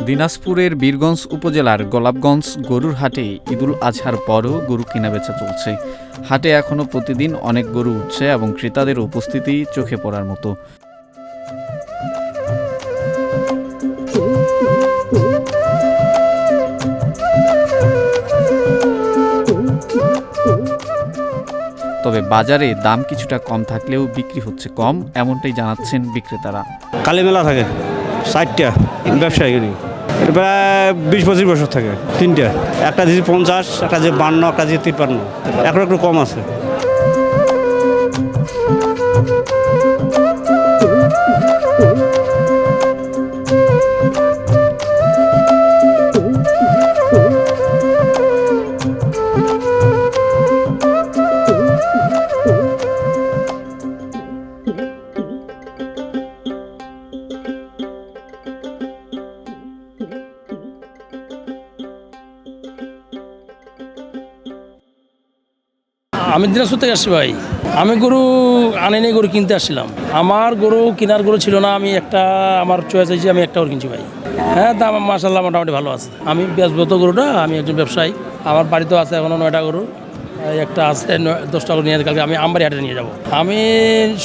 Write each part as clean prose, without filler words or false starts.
দিনাজপুরের বীরগঞ্জ উপজেলার গোলাপগঞ্জ গরুর হাটে ঈদুল আজহার পরও গরু কেনাবেচা চলছে। হাটে এখনও প্রতিদিন অনেক গরু উঠছে এবং ক্রেতাদের উপস্থিতি চোখে পড়ার মতো। তবে বাজারে দাম কিছুটা কম থাকলেও বিক্রি হচ্ছে কম, এমনটাই জানাচ্ছেন বিক্রেতারা। কালী মেলা থাকে 60টা ব্যবসায়ী, প্রায় 20-25 বছর থাকে। তিনটা, একটা দিয়েছি 50, একটা যে 52, একটা যে 53, এখন একটু কম আছে। আমি দিনাজপুর থেকে আসছি ভাই। আমি গরু আনিনি, গরু কিনতে আসছিলাম। আমার গরু কেনার গরু ছিল না, আমি একটা আমার চয়েস হয়েছে, আমি একটা গরু কিনছি ভাই। হ্যাঁ, দাম মাশাআল্লাহ মোটামুটি ভালো আছে। আমি বেচবো তো গরুটা, আমি একজন ব্যবসায়ী। আমার বাড়িতেও আছে এখনও 9টা গরু, একটা আছে 10টা গরু নিয়ে কালকে আমি আমবাড়ি হাটে নিয়ে যাব। আমি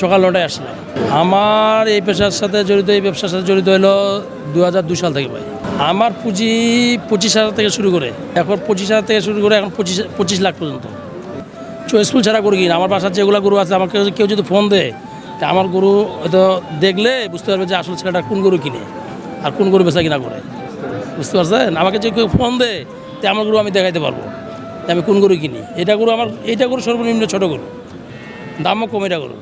সকাল 9টায় আসছিলাম। আমার এই পেশার সাথে জড়িত, এই ব্যবসার সাথে জড়িত হলো 2002 সাল থেকে ভাই। আমার পুঁজি 25,000 থেকে শুরু করে, এখন 25,000 থেকে শুরু করে এখন 25 লাখ পর্যন্ত। চয়েসফুল ছাড়া গরু কিনা। আমার বাসার যেগুলো গরু আছে, আমাকে কেউ যদি ফোন দেয়, তা আমার গরু হয়তো দেখলে বুঝতে পারবে যে আসলে ছেলেটা কোন গরু কিনে আর কোন গরু বেচা কিনা করে, বুঝতে পারছেন। আমাকে যে কেউ ফোন দেয়, তা আমার গরু আমি দেখাইতে পারবো যে আমি কোন গরু কিনি। এটা গরু আমার, এইটা গরু সর্বনিম্ন ছোটো গরু, দামও কম এটা গরু।